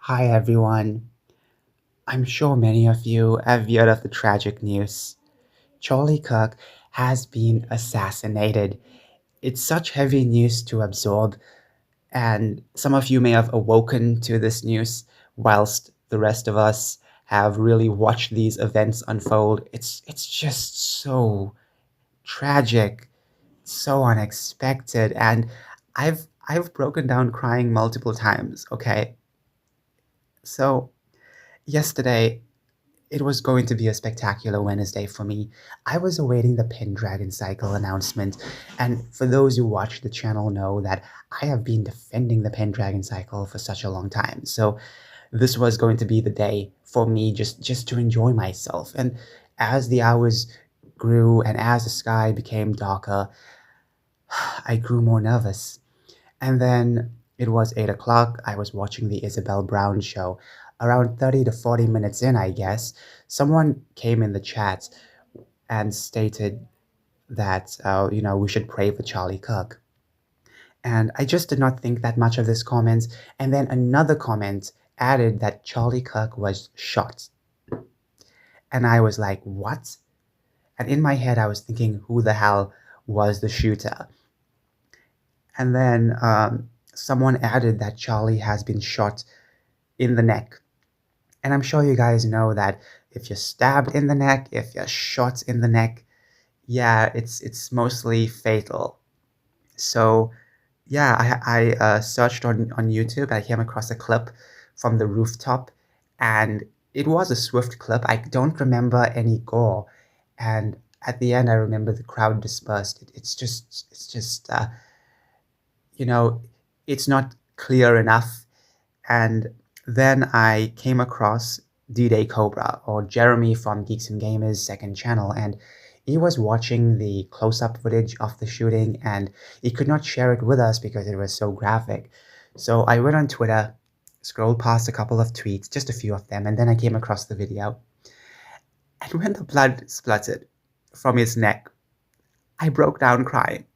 Hi everyone. I'm sure many of you have heard of the tragic news. Charlie Kirk has been assassinated. It's such heavy news to absorb, and some of you may have awoken to this news whilst the rest of us have really watched these events unfold. It's just so tragic, so unexpected, and I've broken down crying multiple times, okay? So, yesterday it was going to be a spectacular Wednesday for me. I was awaiting the Pendragon Cycle announcement, and for those who watch the channel know that I have been defending the Pendragon Cycle for such a long time. So this was going to be the day for me just to enjoy myself. And as the hours grew and as the sky became darker, I grew more nervous. And then it was 8 o'clock. I was watching the Isabel Brown show. Around 30 to 40 minutes in, I guess, someone came in the chat and stated that, we should pray for Charlie Kirk. And I just did not think that much of this comment. And then another comment added that Charlie Kirk was shot. And I was like, what? And in my head, I was thinking, who the hell was the shooter? And then someone added that Charlie has been shot in the neck. And I'm sure you guys know that if you're stabbed in the neck, if you're shot in the neck, yeah, it's mostly fatal. So yeah, I searched on YouTube. I came across a clip from the rooftop, and it was a swift clip. I don't remember any gore, and at the end, I remember the crowd dispersed. It's just you know, it's not clear enough. And then I came across D-Day Cobra, or Jeremy from Geeks and Gamers' second channel, and he was watching the close-up footage of the shooting, and he could not share it with us because it was so graphic. So I went on Twitter, scrolled past a couple of tweets, just a few of them, and then I came across the video. And when the blood spluttered from his neck, I broke down crying.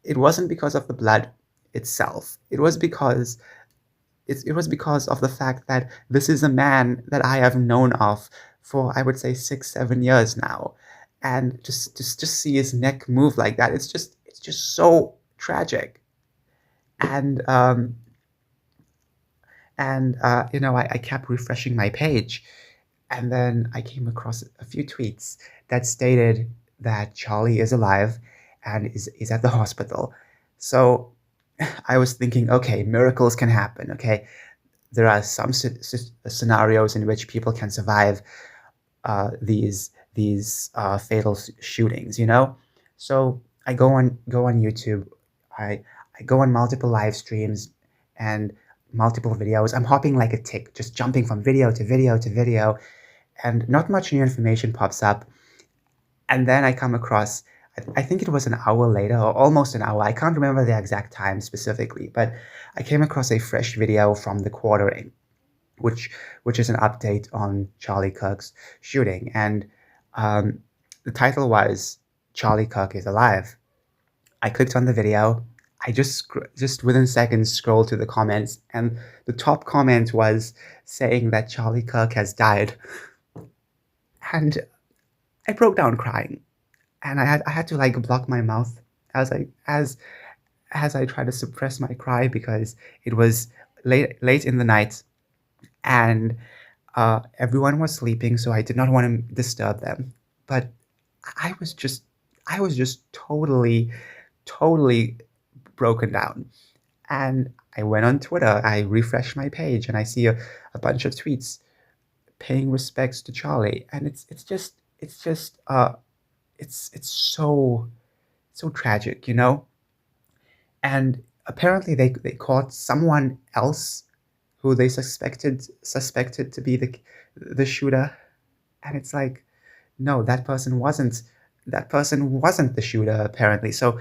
It wasn't because of the blood itself. It was because of the fact that this is a man that I have known of for, I would say, 6, 7 years now, and just see his neck move like that. It's just so tragic. And I kept refreshing my page, and then I came across a few tweets that stated that Charlie is alive and is at the hospital. So I was thinking, okay, miracles can happen. Okay, there are some scenarios in which people can survive these fatal shootings. So I go on YouTube. I go on multiple live streams and multiple videos. I'm hopping like a tick, just jumping from video to video to video, and not much new information pops up. And then I come across, I think it was an hour later or almost an hour. I can't remember the exact time specifically, but I came across a fresh video from the quartering, which is an update on Charlie Kirk's shooting. And um, the title was Charlie Kirk is alive. I clicked on the video. I just within seconds scrolled to the comments, and the top comment was saying that Charlie Kirk has died. And I broke down crying, and I had to like block my mouth as I tried to suppress my cry because it was late in the night, and everyone was sleeping, so I did not want to disturb them. But I was just I was just totally broken down. And I went on Twitter, I refreshed my page, and I see a bunch of tweets paying respects to Charlie, and it's so tragic. And apparently they caught someone else who they suspected to be the shooter, and it's like, no, that person wasn't the shooter apparently. So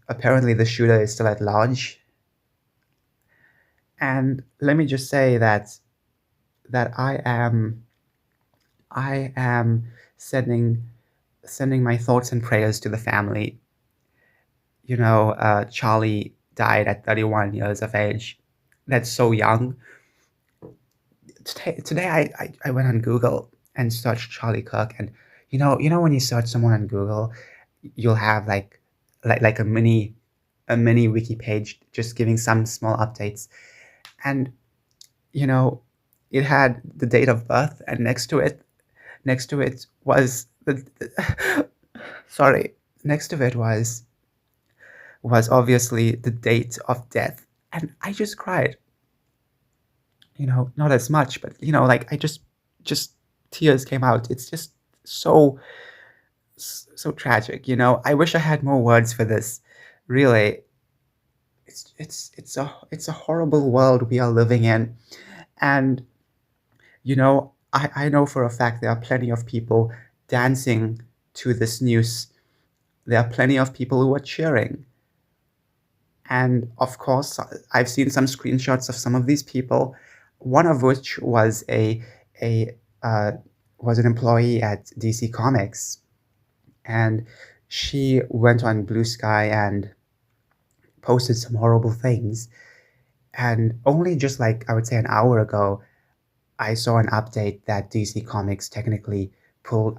apparently the shooter is still at large. And let me just say that I am sending my thoughts and prayers to the family. Charlie died at 31 years of age, that's so young. Today I went on Google and searched Charlie Kirk, and you know when you search someone on Google, you'll have like a mini wiki page just giving some small updates, and you know it had the date of birth, and next to it was sorry, next to it was obviously the date of death, and I just cried. Not as much, but like I just tears came out. It's just so so tragic. I wish I had more words for this. Really, it's a horrible world we are living in, and I know for a fact there are plenty of people dancing to this news. There are plenty of people who are cheering. And of course, I've seen some screenshots of some of these people, one of which a uh, was an employee at DC Comics, and she went on Blue Sky and posted some horrible things. And only just like I would say an hour ago, I saw an update that DC Comics technically pulled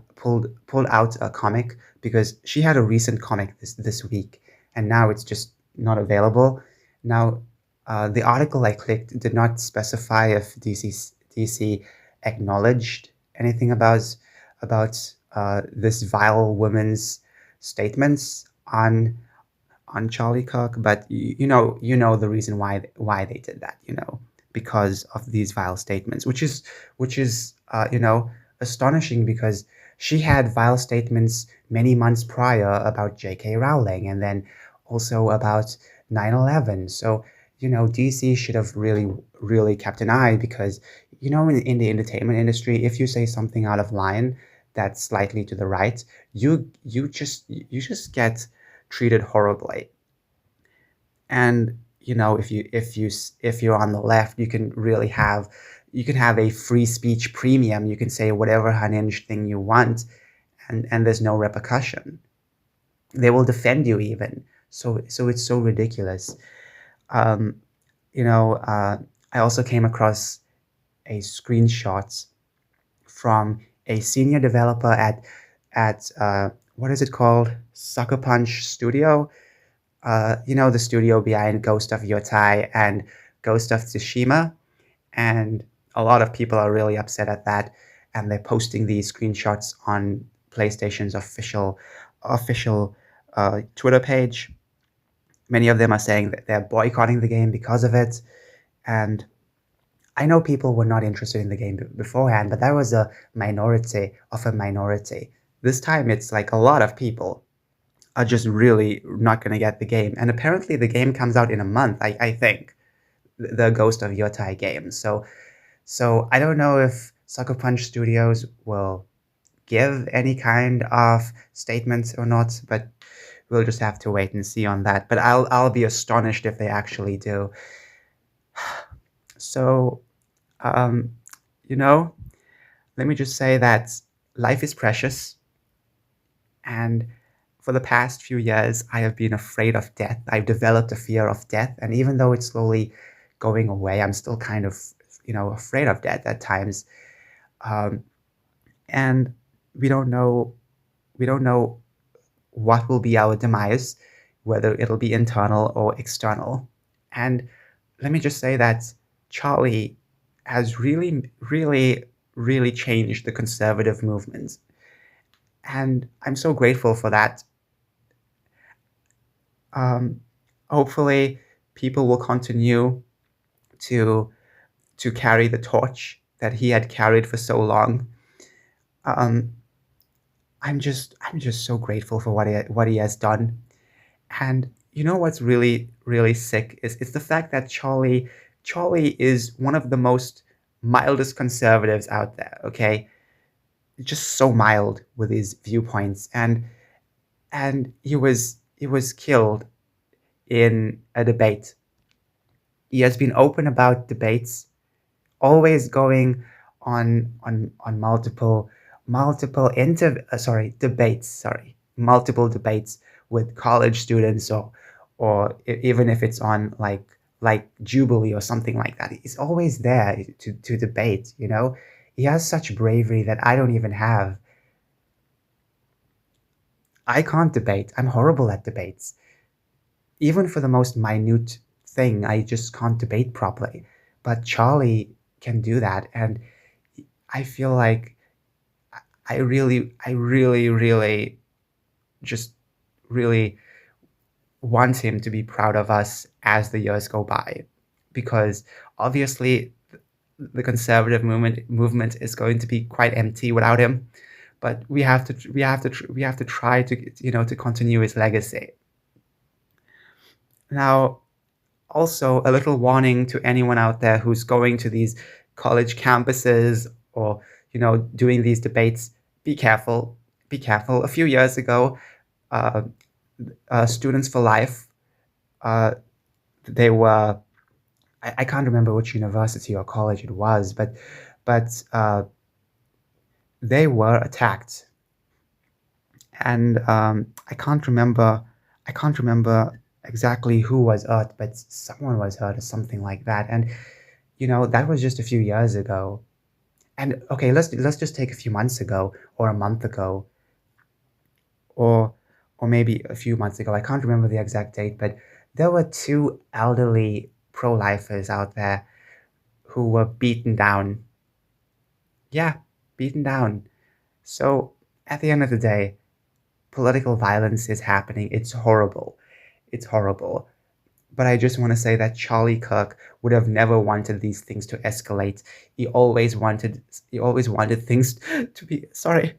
out a comic because she had a recent comic this week, and now it's just not available. Now, the article I clicked did not specify if DC acknowledged anything about this vile woman's statements on Charlie Cook, but you know the reason why they did that, because of these vile statements, which is astonishing because she had vile statements many months prior about J.K. Rowling and then also about 9/11. So DC should have really kept an eye because in the entertainment industry, if you say something out of line that's slightly to the right, you just get treated horribly. And if you're on the left, you can have a free speech premium. You can say whatever unhinged thing you want, and there's no repercussion. They will defend you even. So it's so ridiculous. um, I also came across a screenshot from a senior developer at what is it called, Sucker Punch Studio. The studio behind Ghost of Yotai and Ghost of Tsushima. And a lot of people are really upset at that, and they're posting these screenshots on PlayStation's official Twitter page. Many of them are saying that they're boycotting the game because of it. And I know people were not interested in the game beforehand, but that was a minority of a minority. This time it's like a lot of people are just really not going to get the game. And apparently, the game comes out in a month, I think, the Ghost of Yotai game. So I don't know if Sucker Punch Studios will give any kind of statements or not, but we'll just have to wait and see on that. But I'll be astonished if they actually do. So, um, you know, let me just say that life is precious, and for the past few years, I have been afraid of death. I've developed a fear of death, and even though it's slowly going away, I'm still kind of, afraid of death at times. Um, and we don't know, we don't know what will be our demise, whether it'll be internal or external. And let me just say that Charlie has really, really, really changed the conservative movement, and I'm so grateful for that. um, Hopefully people will continue to carry the torch that he had carried for so long. Um, I'm just so grateful for what he has done. And what's really really sick is the fact that Charlie is one of the most mildest conservatives out there. Okay, just so mild with his viewpoints, and he was killed in a debate. He has been open about debates, always going on multiple debates with college students, or even if it's on like like Jubilee or something like that. He's always there to debate, you know? He has such bravery that I don't even have. I can't debate. I'm horrible at debates. Even for the most minute thing, I just can't debate properly. But Charlie can do that, and I feel like I really just really want him to be proud of us as the years go by, because obviously the conservative movement is going to be quite empty without him. But we have to try to to continue his legacy. Now, also a little warning to anyone out there who's going to these college campuses or doing these debates: be careful, be careful. A few years ago, uh, Students for Life, uh, they were, I can't remember which university or college it was, but they were attacked, and I can't remember exactly who was hurt, but someone was hurt or something like that. And that was just a few years ago. And okay, let's just take a few months ago, or a month ago, or maybe a few months ago. I can't remember the exact date, but there were two elderly pro-lifers out there who were beaten down. Yeah, beaten down. So at the end of the day, political violence is happening. It's horrible. It's horrible. But I just want to say that Charlie Kirk would have never wanted these things to escalate. He always wanted things to be sorry.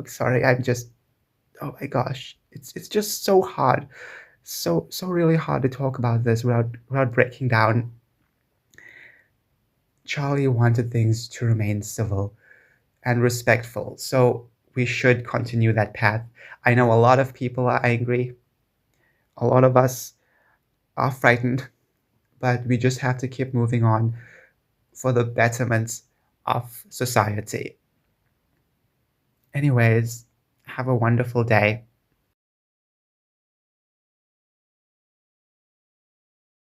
Sorry, I'm just, oh my gosh. It's just so hard. So really hard to talk about this without breaking down. Charlie wanted things to remain civil and respectful. So we should continue that path. I know a lot of people are angry. A lot of us are frightened, but we just have to keep moving on for the betterment of society. Anyways, have a wonderful day.